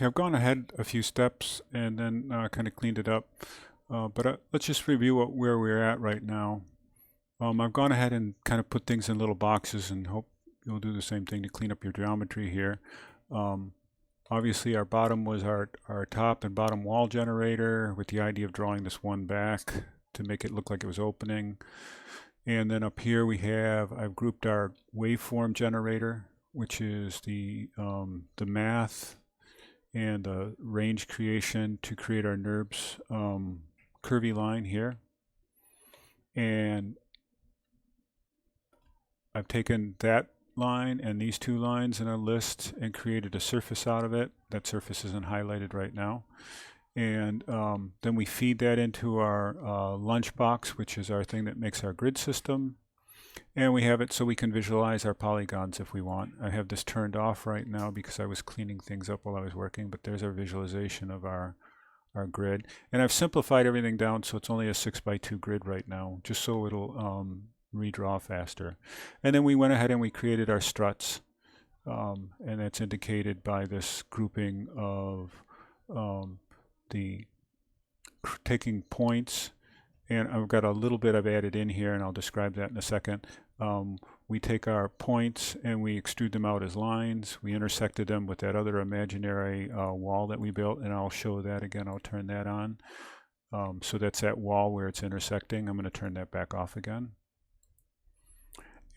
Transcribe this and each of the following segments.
Okay, I've gone ahead a few steps and then kind of cleaned it up. But let's just review where we're at right now. I've gone ahead and kind of put things in little boxes and hope you'll do the same thing to clean up your geometry here. Obviously our bottom was our top and bottom wall generator with the idea of drawing this one back to make it look like it was opening. And then up here I've grouped our waveform generator, which is the math and range creation to create our NURBS curvy line here. And I've taken that line and these two lines in a list and created a surface out of it. That surface isn't highlighted right now. And then we feed that into our lunchbox, which is our thing that makes our grid system. And we have it so we can visualize our polygons if we want. I have this turned off right now because I was cleaning things up while I was working, but there's our visualization of our grid. And I've simplified everything down so it's only a 6x2 grid right now, just so it'll redraw faster. And then we went ahead and we created our struts, and that's indicated by this grouping of taking points. And I've got a little bit I've added in here, and I'll describe that in a second. We take our points and we extrude them out as lines. We intersected them with that other imaginary wall that we built, and I'll show that again. I'll turn that on. So that's that wall where it's intersecting. I'm going to turn that back off again.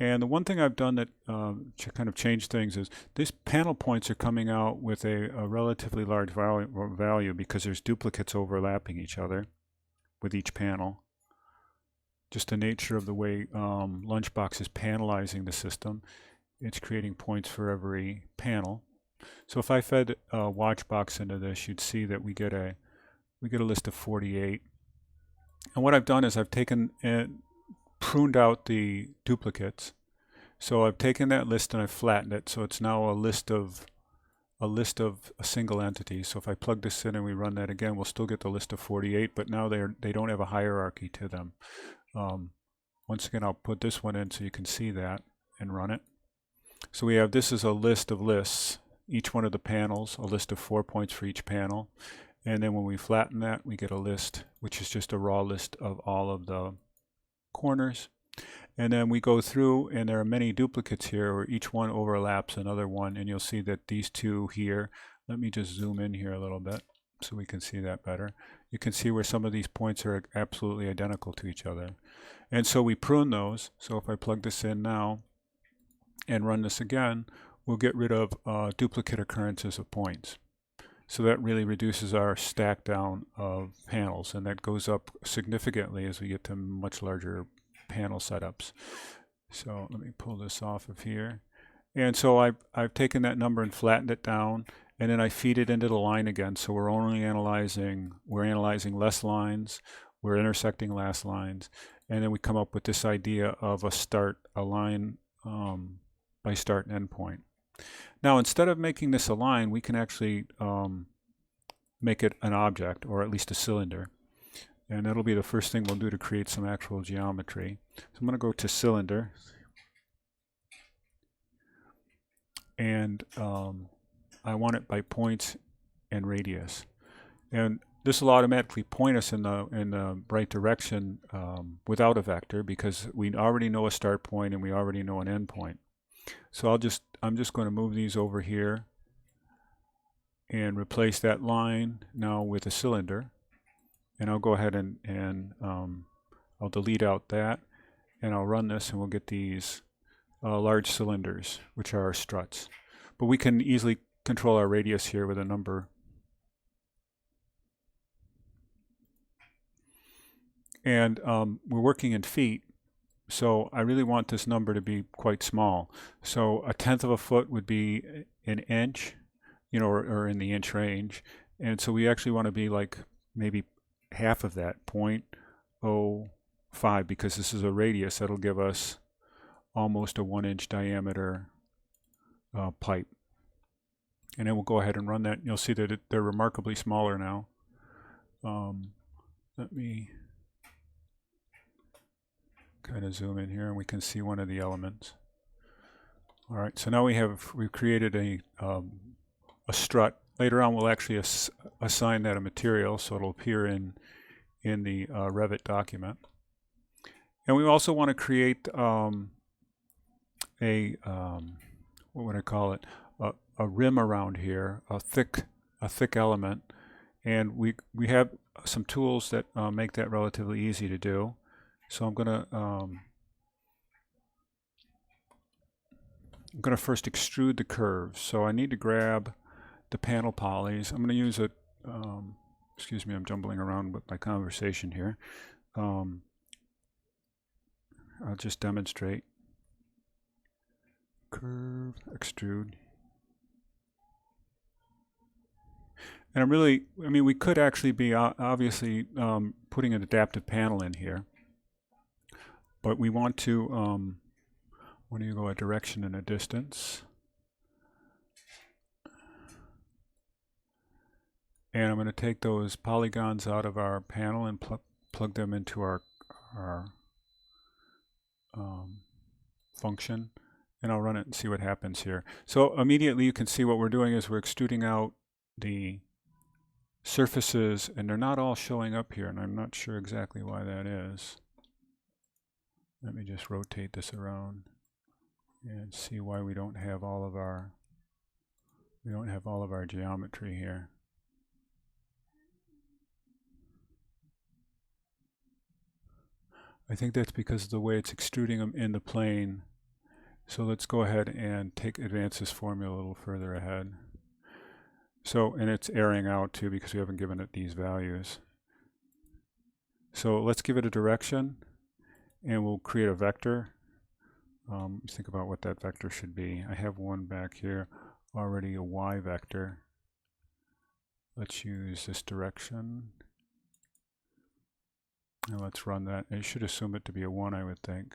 And the one thing I've done that kind of changed things is these panel points are coming out with a relatively large value because there's duplicates overlapping each other with each panel. Just the nature of the way Lunchbox is panelizing the system, it's creating points for every panel. So if I fed a Watchbox into this, you'd see that we get a list of 48. And what I've done is I've taken and pruned out the duplicates. So I've taken that list and I've flattened it, so it's now a list of a single entity. So if I plug this in and we run that again, we'll still get the list of 48, but now they don't have a hierarchy to them. Once again, I'll put this one in so you can see that and run it. So we have, this is a list of lists, each one of the panels, a list of 4 points for each panel. And then when we flatten that, we get a list, which is just a raw list of all of the corners. And then we go through, and there are many duplicates here where each one overlaps another one, and you'll see that these two here, let me just zoom in here a little bit so we can see that better. You can see where some of these points are absolutely identical to each other. And so we prune those. So if I plug this in now and run this again, we'll get rid of duplicate occurrences of points. So that really reduces our stack down of panels, and that goes up significantly as we get to much larger panel setups. So let me pull this off of here. And so I've taken that number and flattened it down, and then I feed it into the line again. So we're analyzing less lines, we're intersecting less lines, and then we come up with this idea of a line by start and end point. Now, instead of making this a line, we can actually make it an object, or at least a cylinder. And that'll be the first thing we'll do to create some actual geometry. So I'm going to go to cylinder. And I want it by points and radius. And this will automatically point us in the right direction without a vector, because we already know a start point and we already know an end point. So I'm just going to move these over here and replace that line now with a cylinder. And I'll go ahead and I'll delete out that, and I'll run this, and we'll get these large cylinders, which are our struts. But we can easily control our radius here with a number. And we're working in feet, so I really want this number to be quite small. So 1/10 of a foot would be an inch, you know, or in the inch range. And so we actually want to be like maybe half of that, 0.05, because this is a radius. That'll give us almost a 1-inch diameter pipe. And then we'll go ahead and run that. You'll see that they're remarkably smaller now. Let me kind of zoom in here, and we can see one of the elements. All right, so now we've created a strut later on we'll actually assign that a material, so it'll appear in the Revit document. And we also want to create what would I call it? A rim around here, a thick element, and we have some tools that make that relatively easy to do. So I'm gonna first extrude the curves. So I need to grab the panel polys. I'm going to use a, excuse me, I'm jumbling around with my conversation here. I'll just demonstrate. Curve, extrude. And I'm really, I mean, we could actually be obviously putting an adaptive panel in here, but we want to, when you go a direction and a distance, and I'm going to take those polygons out of our panel and plug them into our function, and I'll run it and see what happens here. So immediately you can see what we're doing is we're extruding out the surfaces, and they're not all showing up here, and I'm not sure exactly why that is. Let me just rotate this around and see why we don't have all of our geometry here. I think that's because of the way it's extruding them in the plane. So let's go ahead and advance this formula a little further ahead. So, and it's airing out too because we haven't given it these values. So let's give it a direction, and we'll create a vector. Let's think about what that vector should be. I have one back here already, a y vector. Let's use this direction. And let's run that. It should assume it to be a 1, I would think.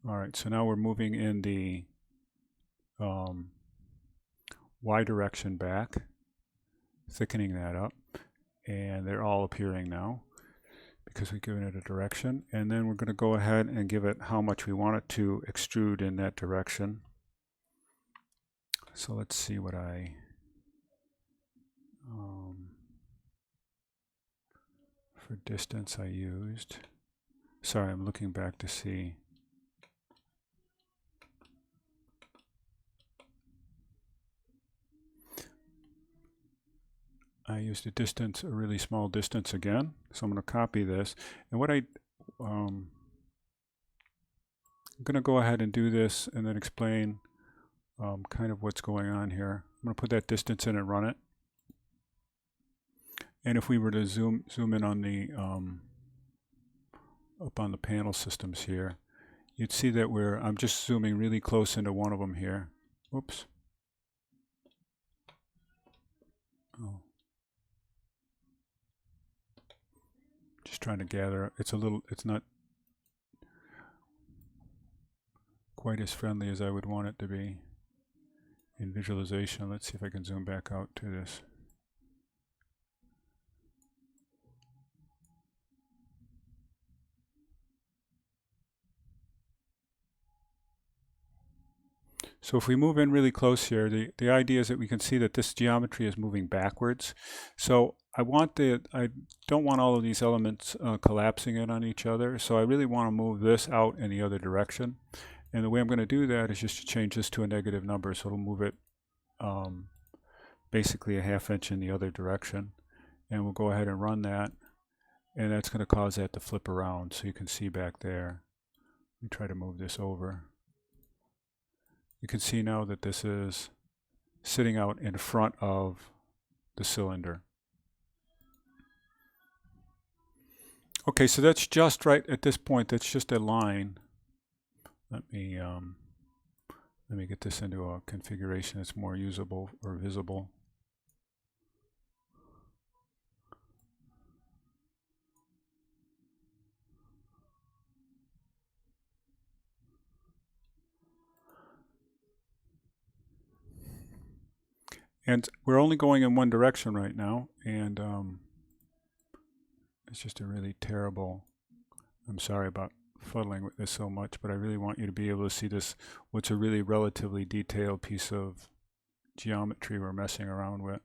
All right, so now we're moving in the y direction back, thickening that up, and they're all appearing now because we've given it a direction. And then we're going to go ahead and give it how much we want it to extrude in that direction. So let's see what for distance I used. Sorry, I'm looking back to see. I used a really small distance again. So I'm going to copy this. And what I'm going to go ahead and do this and then explain kind of what's going on here. I'm going to put that distance in and run it. And if we were to zoom in on the up on the panel systems here, you'd see that I'm just zooming really close into one of them here. Whoops. Oh. Just trying to gather. It's not quite as friendly as I would want it to be in visualization. Let's see if I can zoom back out to this. So if we move in really close here, the idea is that we can see that this geometry is moving backwards. So I don't want all of these elements collapsing in on each other. So I really want to move this out in the other direction. And the way I'm going to do that is just to change this to a negative number. So it'll move it basically a ½ inch in the other direction. And we'll go ahead and run that. And that's going to cause that to flip around. So you can see back there. Let me try to move this over. You can see now that this is sitting out in front of the cylinder. Okay, so that's just right at this point. That's just a line. Let me get this into a configuration that's more usable or visible. And we're only going in one direction right now, and it's just a really terrible, I'm sorry about fuddling with this so much, but I really want you to be able to see this, what's a really relatively detailed piece of geometry we're messing around with.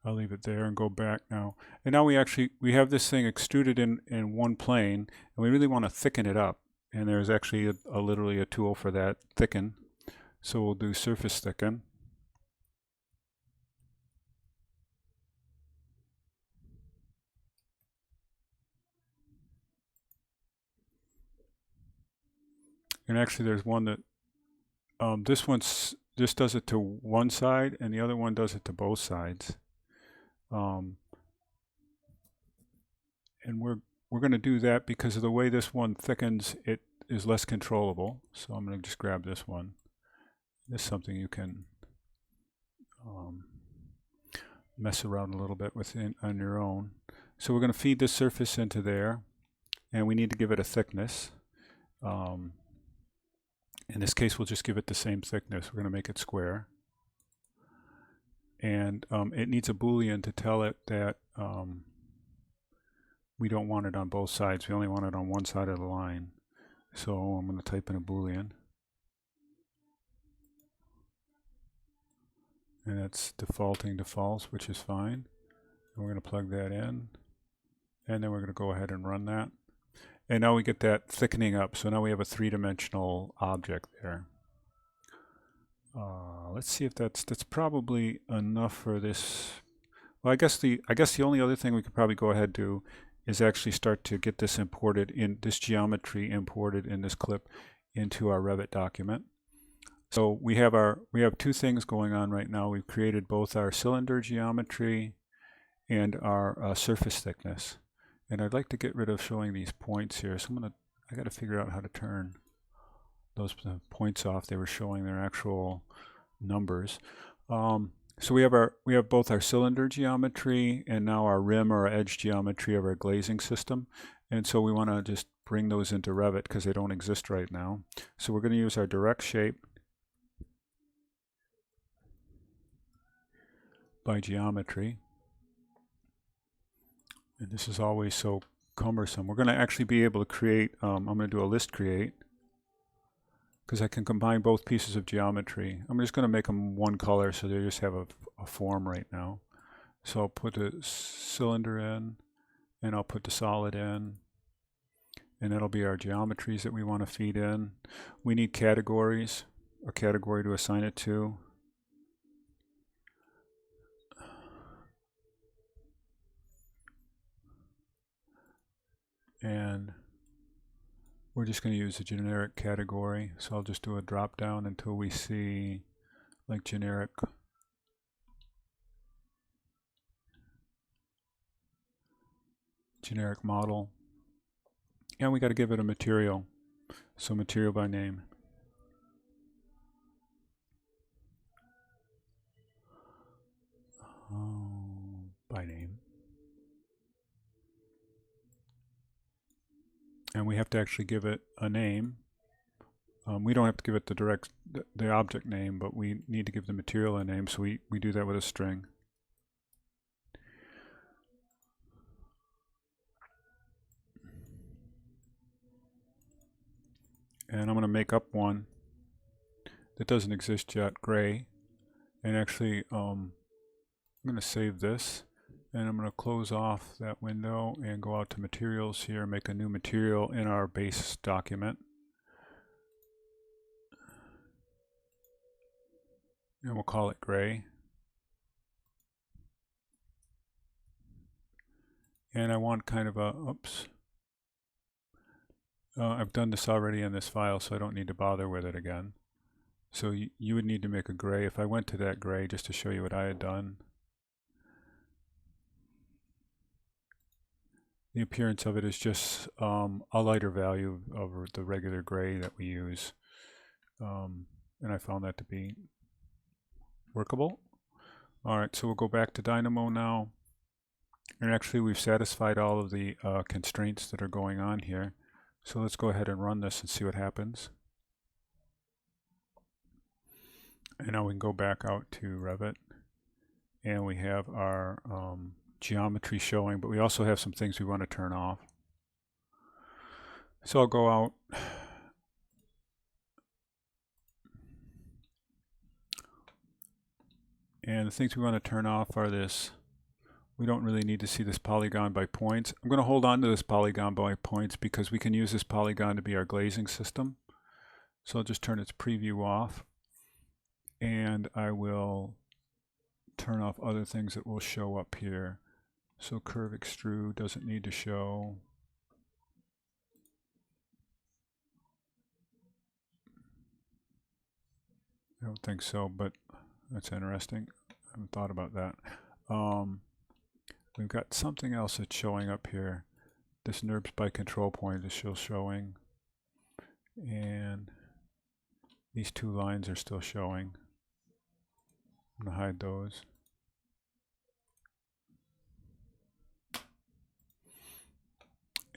I'll leave it there and go back now. And now we have this thing extruded in one plane, and we really want to thicken it up. And there's actually literally a tool for that, thicken. So we'll do surface thicken. And actually there's one that, this does it to one side and the other one does it to both sides. And we're going to do that because of the way this one thickens, it is less controllable. So I'm going to just grab this one. This is something you can mess around a little bit with on your own. So we're going to feed this surface into there, and we need to give it a thickness. In this case, we'll just give it the same thickness. We're going to make it square. And it needs a Boolean to tell it that we don't want it on both sides. We only want it on one side of the line. So I'm going to type in a Boolean. And that's defaulting to false, which is fine. And we're going to plug that in. And then we're going to go ahead and run that. And now we get that thickening up. So now we have a three-dimensional object there. Let's see if that's probably enough for this. Well, I guess the only other thing we could probably go ahead and do is actually start to get this imported in this geometry imported in this clip into our Revit document. So we have two things going on right now. We've created both our cylinder geometry and our surface thickness. And I'd like to get rid of showing these points here. So I got to figure out how to turn those points off. They were showing their actual numbers. So we have both our cylinder geometry and now our rim or our edge geometry of our glazing system. And so we want to just bring those into Revit because they don't exist right now. So we're going to use our direct shape by geometry. And this is always so cumbersome. We're going to actually be able to create, I'm going to do a list create because I can combine both pieces of geometry. I'm just going to make them one color so they just have a form right now. So I'll put the cylinder in and I'll put the solid in. And that'll be our geometries that we want to feed in. We need categories, a category to assign it to. And we're just going to use a generic category. So I'll just do a drop down until we see like generic. Generic model. And we got to give it a material. So material by name. By name. And we have to actually give it a name. We don't have to give it the object name, but we need to give the material a name, so we do that with a string. And I'm going to make up one that doesn't exist yet, gray. And actually, I'm going to save this. And I'm going to close off that window and go out to materials here, make a new material in our base document. And we'll call it gray. And I want kind of a, oops. I've done this already in this file, so I don't need to bother with it again. So you would need to make a gray. If I went to that gray, just to show you what I had done, the appearance of it is just a lighter value over the regular gray that we use. And I found that to be workable. All right, so we'll go back to Dynamo now. And actually, we've satisfied all of the constraints that are going on here. So let's go ahead and run this and see what happens. And now we can go back out to Revit. and we have our geometry showing, but we also have some things we want to turn off. So I'll go out and the things we want to turn off are this. We don't really need to see this polygon by points. I'm going to hold on to this polygon by points because we can use this polygon to be our glazing system. So I'll just turn its preview off, and I will turn off other things that will show up here. So curve extrude doesn't need to show. I don't think so, but that's interesting. I haven't thought about that. We've got something else that's showing up here. This NURBS by control point is still showing. And these two lines are still showing. I'm going to hide those.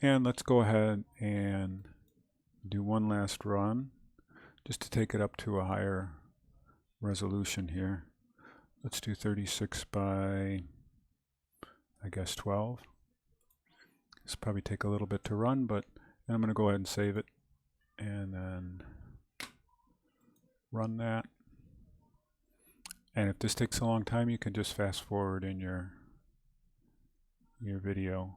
And let's go ahead and do one last run just to take it up to a higher resolution here. Let's do 36 by, I guess, 12. This will probably take a little bit to run, but I'm going to go ahead and save it and then run that. And if this takes a long time, you can just fast forward in your video.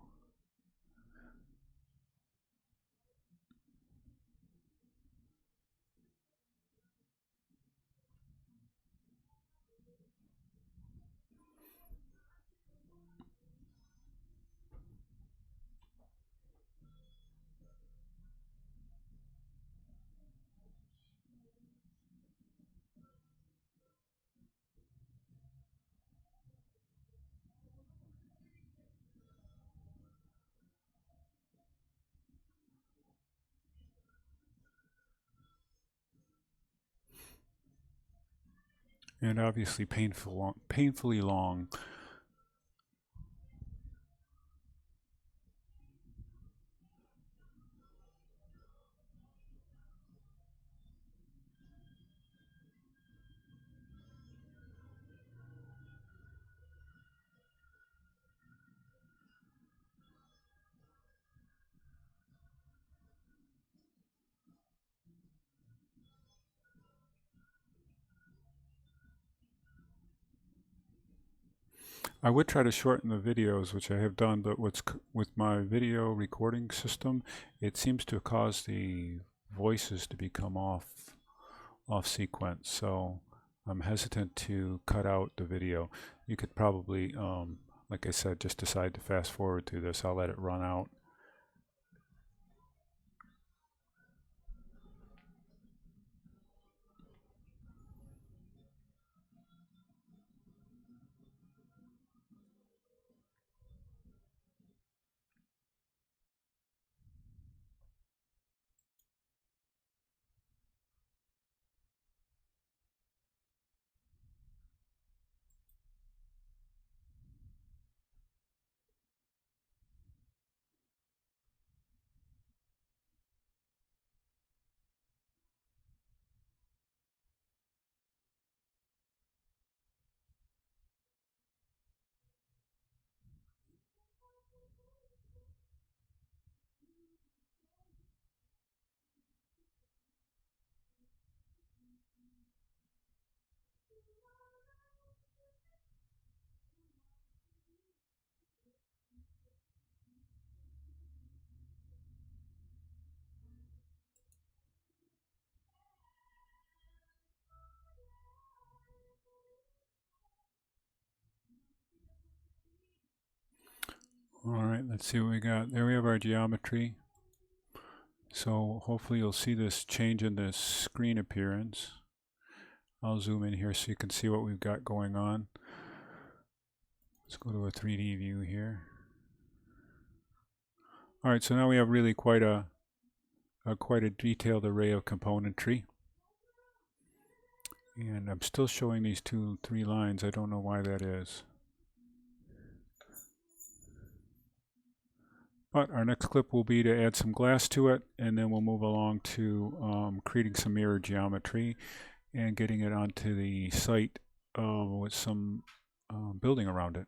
And obviously painfully long. I would try to shorten the videos, which I have done, but with my video recording system, it seems to cause the voices to become off sequence. So I'm hesitant to cut out the video. You could probably, like I said, just decide to fast forward through this. I'll let it run out. All right, let's see what we got. There we have our geometry. So hopefully you'll see this change in this screen appearance. I'll zoom in here so you can see what we've got going on. Let's go to a 3D view here. All right, so now we have really quite a detailed array of componentry. And I'm still showing these 3 lines. I don't know why that is. But our next clip will be to add some glass to it, and then we'll move along to creating some mirror geometry and getting it onto the site with some building around it.